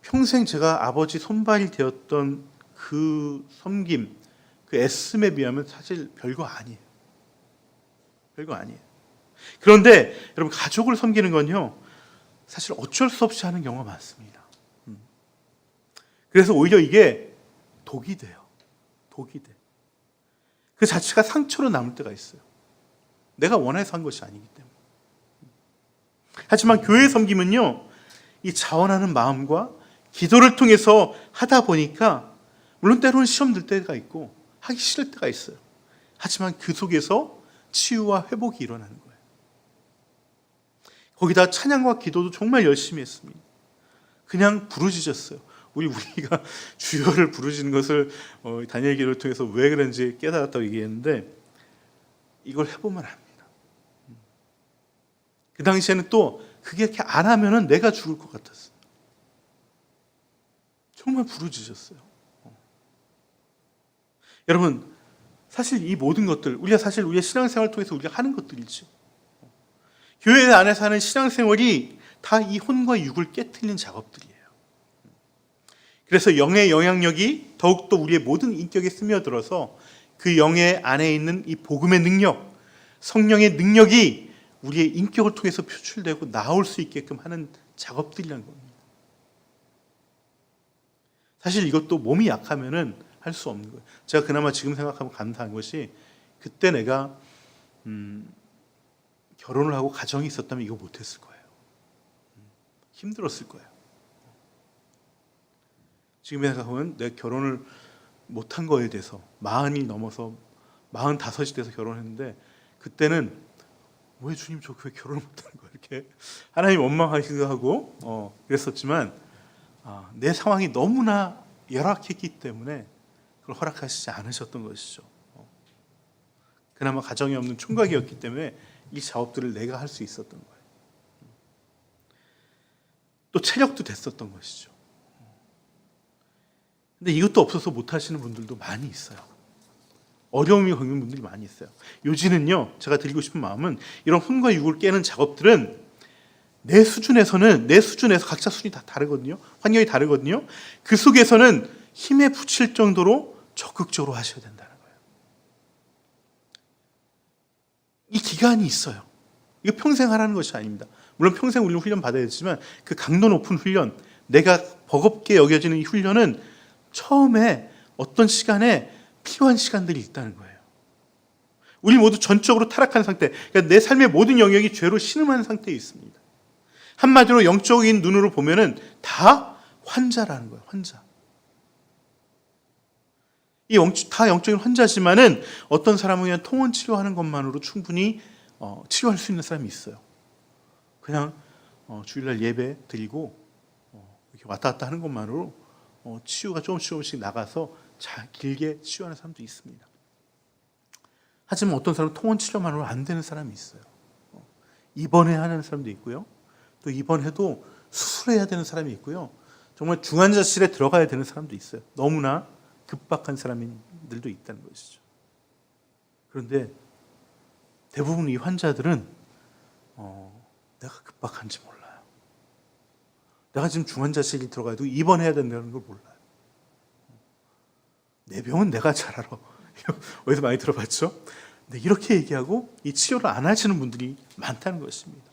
평생 제가 아버지 손발이 되었던 그 섬김, 그 애씀에 비하면 사실 별거 아니에요. 별거 아니에요. 그런데 여러분, 가족을 섬기는 건요, 사실 어쩔 수 없이 하는 경우가 많습니다. 그래서 오히려 이게 독이 돼요. 독이 돼. 그 자체가 상처로 남을 때가 있어요. 내가 원해서 한 것이 아니기 때문에. 하지만 교회 섬김은요, 이 자원하는 마음과 기도를 통해서 하다 보니까 물론 때로는 시험 들 때가 있고 하기 싫을 때가 있어요. 하지만 그 속에서 치유와 회복이 일어나는 거예요. 거기다 찬양과 기도도 정말 열심히 했습니다. 그냥 부르짖었어요. 우리가 주여를 부르짖는 것을 다니엘 기도를 통해서 왜 그런지 깨달았다고 얘기했는데 이걸 해보면 압니다. 그 당시에는 또 그게 이렇게 안 하면은 내가 죽을 것 같았어요. 정말 부르짖었어요. 여러분, 사실 이 모든 것들, 우리가 사실 우리의 신앙생활을 통해서 우리가 하는 것들이죠. 교회 안에서 하는 신앙생활이 다 이 혼과 육을 깨트리는 작업들이에요. 그래서 영의 영향력이 더욱더 우리의 모든 인격에 스며들어서 그 영의 안에 있는 이 복음의 능력, 성령의 능력이 우리의 인격을 통해서 표출되고 나올 수 있게끔 하는 작업들이라는 겁니다. 사실 이것도 몸이 약하면은 할 수 없는 거예요. 제가 그나마 지금 생각하면 감사한 것이 그때 내가 결혼을 하고 가정이 있었다면 이거 못했을 거예요. 힘들었을 거예요. 지금 생각하면 내가 결혼을 못한 거에 대해서 40이 넘어서 45이 돼서 결혼했는데 그때는 왜 주님 저 왜 결혼을 못하는 거야 이렇게 하나님 원망하기도 하고 그랬었지만 내 상황이 너무나 열악했기 때문에 그걸 허락하시지 않으셨던 것이죠. 그나마 가정이 없는 총각이었기 때문에 이 작업들을 내가 할 수 있었던 거예요. 또 체력도 됐었던 것이죠. 근데 이것도 없어서 못하시는 분들도 많이 있어요. 어려움이 겪는 분들이 많이 있어요. 요지는요, 제가 드리고 싶은 마음은 이런 혼과 육을 깨는 작업들은 내 수준에서 각자 수준이 다 다르거든요. 환경이 다르거든요. 그 속에서는 힘에 부칠 정도로 적극적으로 하셔야 된다는 거예요. 이 기간이 있어요. 이거 평생 하라는 것이 아닙니다. 물론 평생 우리는 훈련 받아야 되지만 그 강도 높은 훈련, 내가 버겁게 여겨지는 이 훈련은 처음에 어떤 시간에 필요한 시간들이 있다는 거예요. 우리 모두 전적으로 타락한 상태, 그러니까 내 삶의 모든 영역이 죄로 신음한 상태에 있습니다. 한마디로 영적인 눈으로 보면은 다 환자라는 거예요. 환자. 다 영적인 환자지만은 어떤 사람은 그냥 통원 치료하는 것만으로 충분히 치료할 수 있는 사람이 있어요. 그냥 주일날 예배 드리고 이렇게 왔다 갔다 하는 것만으로 치유가 조금씩 나가서 길게 치유하는 사람도 있습니다. 하지만 어떤 사람은 통원 치료만으로 안 되는 사람이 있어요. 입원해야 하는 사람도 있고요. 또 입원해도 수술해야 되는 사람이 있고요. 정말 중환자실에 들어가야 되는 사람도 있어요. 너무나 급박한 사람들도 있다는 것이죠. 그런데 대부분 이 환자들은 내가 급박한지 몰라요. 내가 지금 중환자실에 들어가도 입원해야 된다는 걸 몰라요. 내 병은 내가 잘 알아. 어디서 많이 들어봤죠? 근데 이렇게 얘기하고 이 치료를 안 하시는 분들이 많다는 것입니다.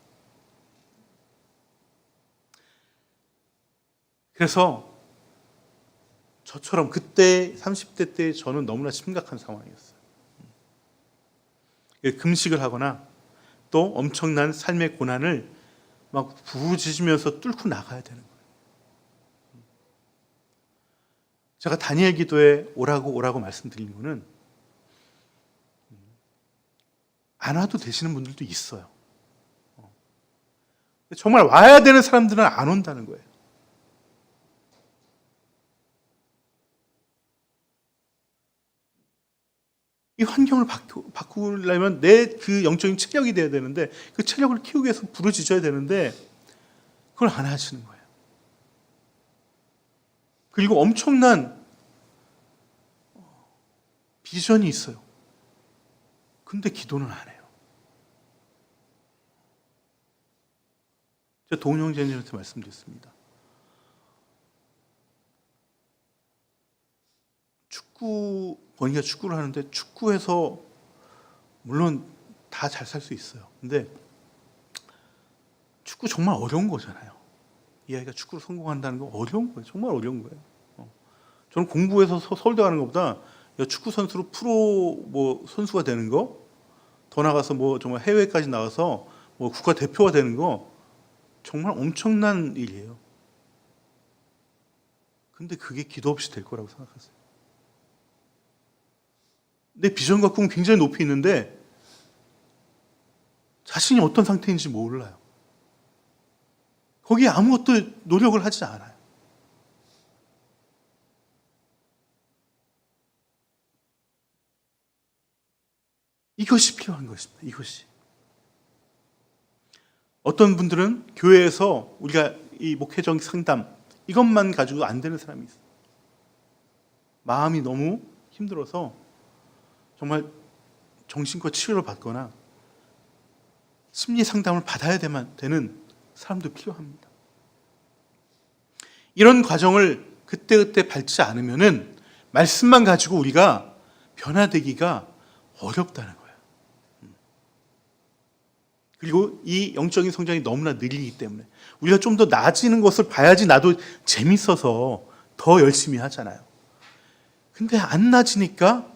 그래서 저처럼 그때 30대 때 저는 너무나 심각한 상황이었어요. 금식을 하거나 또 엄청난 삶의 고난을 막 부르짖으면서 뚫고 나가야 되는 거예요. 제가 다니엘 기도에 오라고 말씀드리는 거는 안 와도 되시는 분들도 있어요. 정말 와야 되는 사람들은 안 온다는 거예요. 이 환경을 바꾸려면 내 그 영적인 체력이 돼야 되는데 그 체력을 키우기 위해서 부르짖어야 되는데 그걸 안 하시는 거예요. 그리고 엄청난 비전이 있어요. 근데 기도는 안 해요. 제가 동영제님한테 말씀드렸습니다. 본인가 축구를 하는데 축구에서 물론 다 잘 살 수 있어요. 근데 축구 정말 어려운 거잖아요. 이 아이가 축구로 성공한다는 거 어려운 거예요. 정말 어려운 거예요. 저는 공부해서 서울대 가는 것보다 축구 선수로 프로 선수가 되는 거, 더 나가서 정말 해외까지 나가서 국가 대표가 되는 거 정말 엄청난 일이에요. 근데 그게 기도 없이 될 거라고 생각하세요. 내 비전과 꿈은 굉장히 높이 있는데 자신이 어떤 상태인지 몰라요. 거기에 아무것도 노력을 하지 않아요. 이것이 필요한 것입니다. 이것이. 어떤 분들은 교회에서 우리가 이 목회적 상담 이것만 가지고 안 되는 사람이 있어요. 마음이 너무 힘들어서 정말 정신과 치료를 받거나 심리 상담을 받아야 되는 사람도 필요합니다. 이런 과정을 그때그때 밟지 않으면은 말씀만 가지고 우리가 변화되기가 어렵다는 거예요. 그리고 이 영적인 성장이 너무나 느리기 때문에 우리가 좀 더 나아지는 것을 봐야지 나도 재밌어서 더 열심히 하잖아요. 근데 안 나아지니까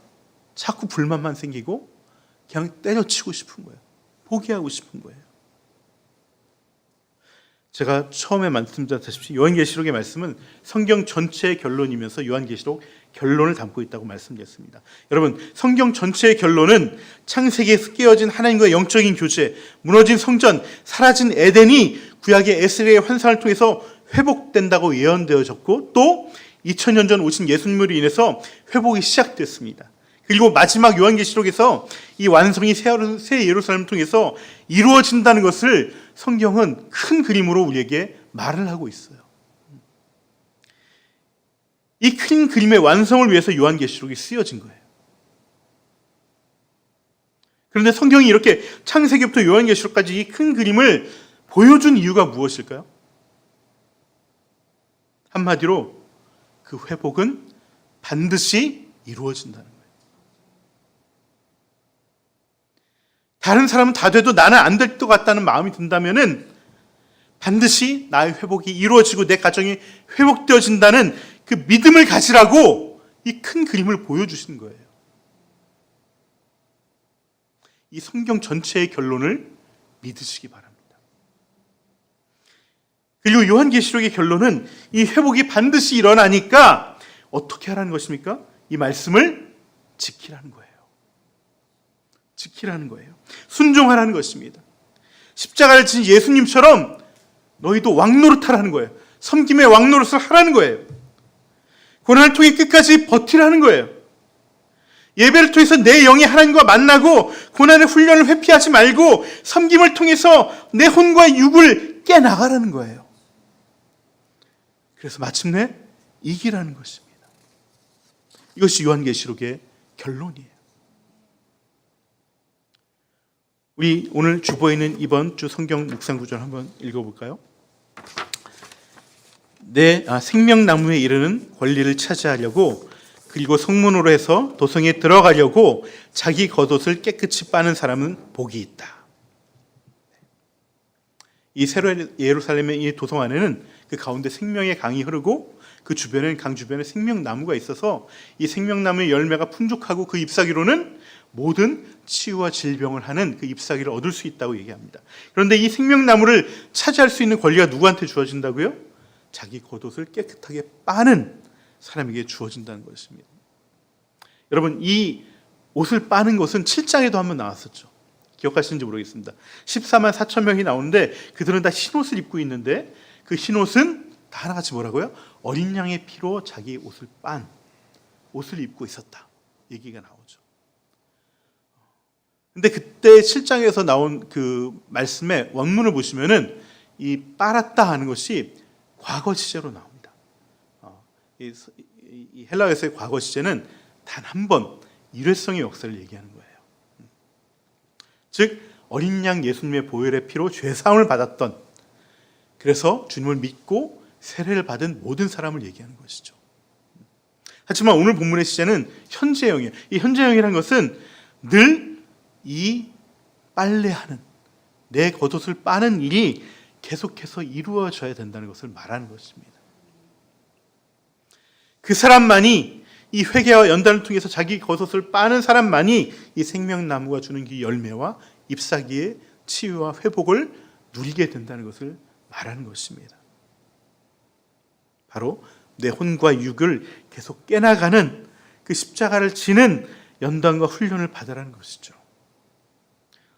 자꾸 불만만 생기고 그냥 때려치고 싶은 거예요. 포기하고 싶은 거예요. 제가 처음에 말씀드렸다시피 요한계시록의 말씀은 성경 전체의 결론이면서 요한계시록 결론을 담고 있다고 말씀드렸습니다. 여러분, 성경 전체의 결론은 창세기에서 깨어진 하나님과의 영적인 교제, 무너진 성전, 사라진 에덴이 구약의 에스겔의 환상을 통해서 회복된다고 예언되어졌고, 또 2000년 전 오신 예수님으로 인해서 회복이 시작됐습니다. 그리고 마지막 요한계시록에서 이 완성이 새 예루살렘을 통해서 이루어진다는 것을 성경은 큰 그림으로 우리에게 말을 하고 있어요. 이 큰 그림의 완성을 위해서 요한계시록이 쓰여진 거예요. 그런데 성경이 이렇게 창세기부터 요한계시록까지 이 큰 그림을 보여준 이유가 무엇일까요? 한마디로 그 회복은 반드시 이루어진다는 거예요. 다른 사람은 다 돼도 나는 안 될 것 같다는 마음이 든다면은 반드시 나의 회복이 이루어지고 내 가정이 회복되어진다는 그 믿음을 가지라고 이 큰 그림을 보여주시는 거예요. 이 성경 전체의 결론을 믿으시기 바랍니다. 그리고 요한계시록의 결론은 이 회복이 반드시 일어나니까 어떻게 하라는 것입니까? 이 말씀을 지키라는 거예요. 지키라는 거예요. 순종하라는 것입니다. 십자가를 진 예수님처럼 너희도 왕노릇하라는 거예요. 섬김의 왕노릇을 하라는 거예요. 고난을 통해 끝까지 버티라는 거예요. 예배를 통해서 내 영이 하나님과 만나고 고난의 훈련을 회피하지 말고 섬김을 통해서 내 혼과 육을 깨나가라는 거예요. 그래서 마침내 이기라는 것입니다. 이것이 요한계시록의 결론이에요. 우리 오늘 주보에 있는 이번 주 성경 묵상 구절 한번 읽어볼까요? 생명나무에 이르는 권리를 차지하려고, 그리고 성문으로 해서 도성에 들어가려고 자기 겉옷을 깨끗이 빠는 사람은 복이 있다. 이 새로 예루살렘의 이 도성 안에는 그 가운데 생명의 강이 흐르고 그 주변에는 강 주변에 생명나무가 있어서 이 생명나무의 열매가 풍족하고 그 잎사귀로는 모든 치유와 질병을 하는 그 잎사귀를 얻을 수 있다고 얘기합니다. 그런데 이 생명나무를 차지할 수 있는 권리가 누구한테 주어진다고요? 자기 겉옷을 깨끗하게 빠는 사람에게 주어진다는 것입니다. 여러분, 이 옷을 빠는 것은 7장에도 한번 나왔었죠. 기억하시는지 모르겠습니다. 14만 4천 명이 나오는데 그들은 다 흰옷을 입고 있는데 그 흰옷은 다 하나같이 뭐라고요? 어린 양의 피로 자기 옷을 빤 옷을 입고 있었다 얘기가 나오죠. 근데 그때 7장에서 나온 그 말씀의 원문을 보시면은 이 빨았다 하는 것이 과거 시제로 나옵니다. 이 헬라어에서의 과거 시제는 단 한 번 일회성의 역사를 얘기하는 거예요. 즉 어린 양 예수님의 보혈의 피로 죄사함을 받았던, 그래서 주님을 믿고 세례를 받은 모든 사람을 얘기하는 것이죠. 하지만 오늘 본문의 시제는 현재형이에요. 이 현재형이라는 것은 늘 이 빨래하는, 내 겉옷을 빠는 일이 계속해서 이루어져야 된다는 것을 말하는 것입니다. 그 사람만이, 이 회개와 연단을 통해서 자기 겉옷을 빠는 사람만이 이 생명나무가 주는 그 열매와 잎사귀의 치유와 회복을 누리게 된다는 것을 말하는 것입니다. 바로 내 혼과 육을 계속 깨나가는 그 십자가를 지는 연단과 훈련을 받으라는 것이죠.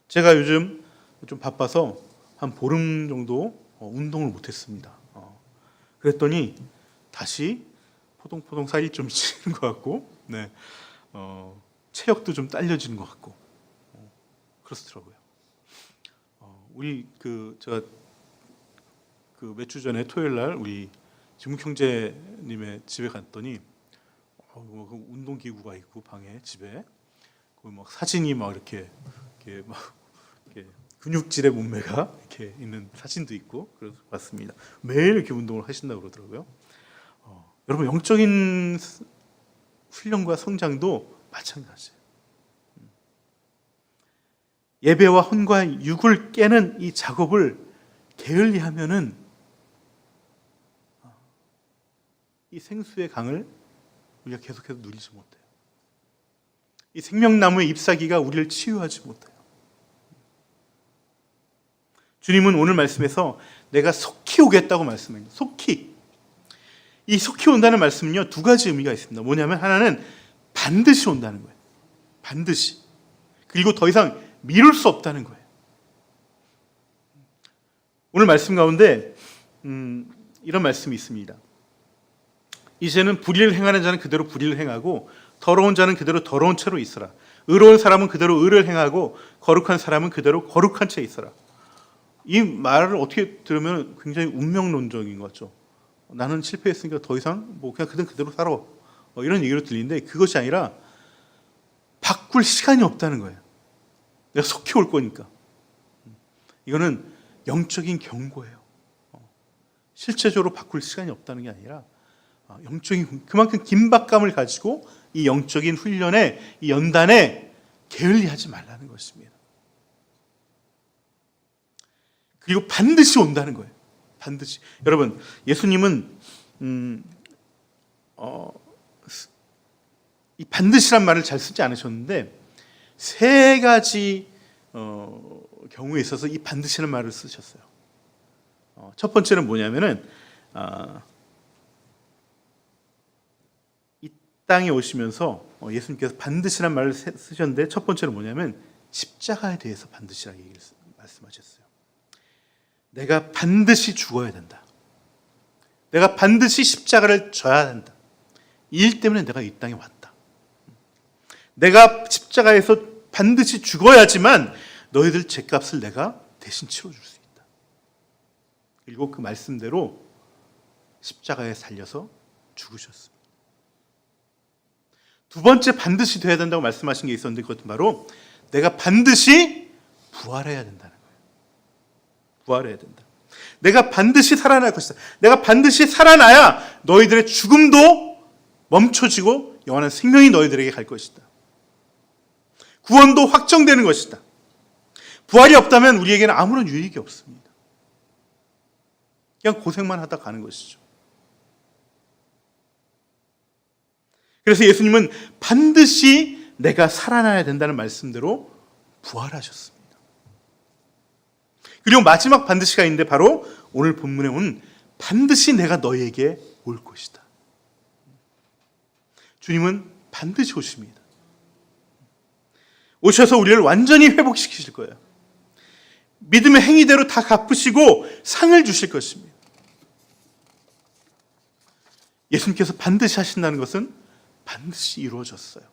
제가 요즘 좀 바빠서 한 보름 정도 운동을 못했습니다. 그랬더니 다시 포동포동 살이 좀 찌는 것 같고, 체력도 좀 딸려지는 것 같고, 그렇더라고요. 제가 몇 주 전에 토요일 날 우리 지묵 형제님의 집에 갔더니 운동 기구가 있고 방에 집에 막 사진이 막 이렇게 근육질의 몸매가 이렇게 있는 사진도 있고 그래서 봤습니다. 매일 이렇게 운동을 하신다고 그러더라고요. 여러분, 영적인 훈련과 성장도 마찬가지예요. 예배와 혼과 육을 깨는 이 작업을 게을리하면은 이 생수의 강을 우리가 계속해서 누리지 못해요. 이 생명나무의 잎사귀가 우리를 치유하지 못해요. 주님은 오늘 말씀에서 내가 속히 오겠다고 말씀합니다. 속히. 이 속히 온다는 말씀은요, 두 가지 의미가 있습니다. 뭐냐면 하나는 반드시 온다는 거예요. 반드시. 그리고 더 이상 미룰 수 없다는 거예요. 오늘 말씀 가운데 이런 말씀이 있습니다. 이제는 불의를 행하는 자는 그대로 불의를 행하고 더러운 자는 그대로 더러운 채로 있으라. 의로운 사람은 그대로 의를 행하고 거룩한 사람은 그대로 거룩한 채 있으라. 이 말을 어떻게 들으면 굉장히 운명론적인 거죠. 나는 실패했으니까 더 이상 그냥 그대로 살아. 이런 얘기로 들리는데 그것이 아니라 바꿀 시간이 없다는 거예요. 내가 속히 올 거니까. 이거는 영적인 경고예요. 실제적으로 바꿀 시간이 없다는 게 아니라 영적인 그만큼 긴박감을 가지고 이 영적인 훈련에 이 연단에 게을리하지 말라는 것입니다. 그리고 반드시 온다는 거예요. 반드시. 여러분, 예수님은 이 반드시란 말을 잘 쓰지 않으셨는데 세 가지 경우에 있어서 이 반드시라는 말을 쓰셨어요. 첫 번째는 뭐냐면은 이 땅에 오시면서 예수님께서 반드시란 말을 쓰셨는데 첫 번째는 뭐냐면 십자가에 대해서 반드시라고 말씀하셨어요. 내가 반드시 죽어야 된다. 내가 반드시 십자가를 져야 된다. 이 일 때문에 내가 이 땅에 왔다. 내가 십자가에서 반드시 죽어야지만 너희들 죄값을 내가 대신 치러줄 수 있다. 그리고 그 말씀대로 십자가에 달려서 죽으셨습니다. 두 번째 반드시 돼야 된다고 말씀하신 게 있었는데 그것은 바로 내가 반드시 부활해야 된다는 거예요. 부활해야 된다. 내가 반드시 살아날 것이다. 내가 반드시 살아나야 너희들의 죽음도 멈춰지고 영원한 생명이 너희들에게 갈 것이다. 구원도 확정되는 것이다. 부활이 없다면 우리에게는 아무런 유익이 없습니다. 그냥 고생만 하다 가는 것이죠. 그래서 예수님은 반드시 내가 살아나야 된다는 말씀대로 부활하셨습니다. 그리고 마지막 반드시가 있는데 바로 오늘 본문에 온 반드시 내가 너희에게 올 것이다. 주님은 반드시 오십니다. 오셔서 우리를 완전히 회복시키실 거예요. 믿음의 행위대로 다 갚으시고 상을 주실 것입니다. 예수님께서 반드시 하신다는 것은 반드시 이루어졌어요.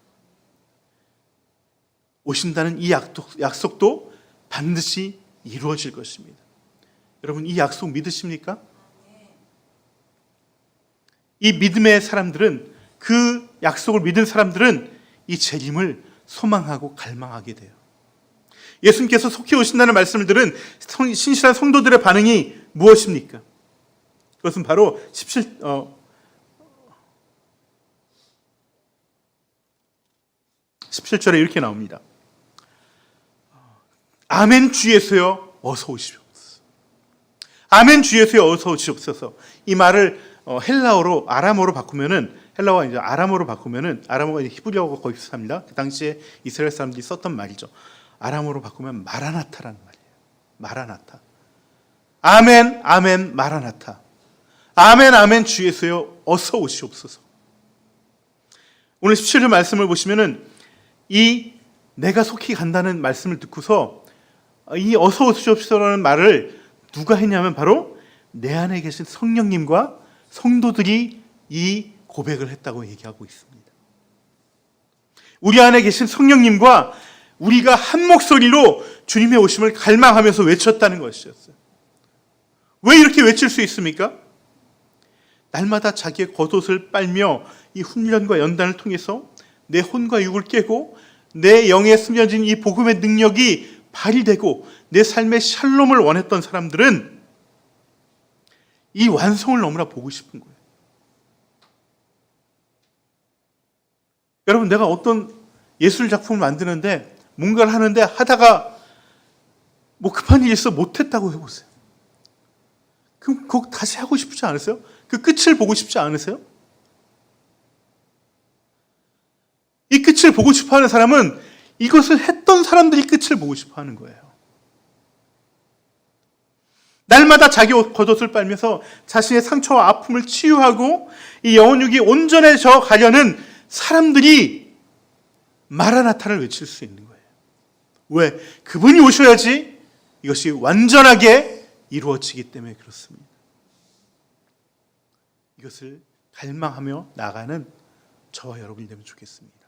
오신다는 이 약속도 반드시 이루어질 것입니다. 여러분, 이 약속 믿으십니까? 이 믿음의 사람들은, 그 약속을 믿은 사람들은 이 재림을 소망하고 갈망하게 돼요. 예수님께서 속히 오신다는 말씀을 들은 신실한 성도들의 반응이 무엇입니까? 그것은 바로 17절에 이렇게 나옵니다. 아멘 주 예수여 어서 오시옵소서. 아멘 주 예수여 어서 오시옵소서. 이 말을 헬라어로 아람어로 바꾸면은, 헬라어가 이제 아람어로 바꾸면은, 아람어가 이제 히브리어가 거기서 삽니다. 그 당시에 이스라엘 사람들이 썼던 말이죠. 아람어로 바꾸면 마라나타라는 말이에요. 마라나타. 아멘 아멘 마라나타. 아멘 아멘 주 예수여 어서 오시옵소서. 오늘 17절 말씀을 보시면은 이 내가 속히 간다는 말씀을 듣고서 이 어서 오시옵소서라는 말을 누가 했냐면 바로 내 안에 계신 성령님과 성도들이 이 고백을 했다고 얘기하고 있습니다. 우리 안에 계신 성령님과 우리가 한 목소리로 주님의 오심을 갈망하면서 외쳤다는 것이었어요. 왜 이렇게 외칠 수 있습니까? 날마다 자기의 겉옷을 빨며 이 훈련과 연단을 통해서 내 혼과 육을 깨고 내 영에 스며진 이 복음의 능력이 발휘되고 내 삶의 샬롬을 원했던 사람들은 이 완성을 너무나 보고 싶은 거예요. 여러분, 내가 어떤 예술 작품을 만드는데 뭔가를 하는데 하다가 뭐 급한 일이 있어 못했다고 해보세요. 그럼 그거 다시 하고 싶지 않으세요? 그 끝을 보고 싶지 않으세요? 끝을 보고 싶어하는 사람은 이것을 했던 사람들이 끝을 보고 싶어하는 거예요. 날마다 자기 겉옷을 빨면서 자신의 상처와 아픔을 치유하고 이 영혼육이 온전해져 가려는 사람들이 마라나타를 외칠 수 있는 거예요. 왜? 그분이 오셔야지 이것이 완전하게 이루어지기 때문에 그렇습니다. 이것을 갈망하며 나가는 저와 여러분이 되면 좋겠습니다.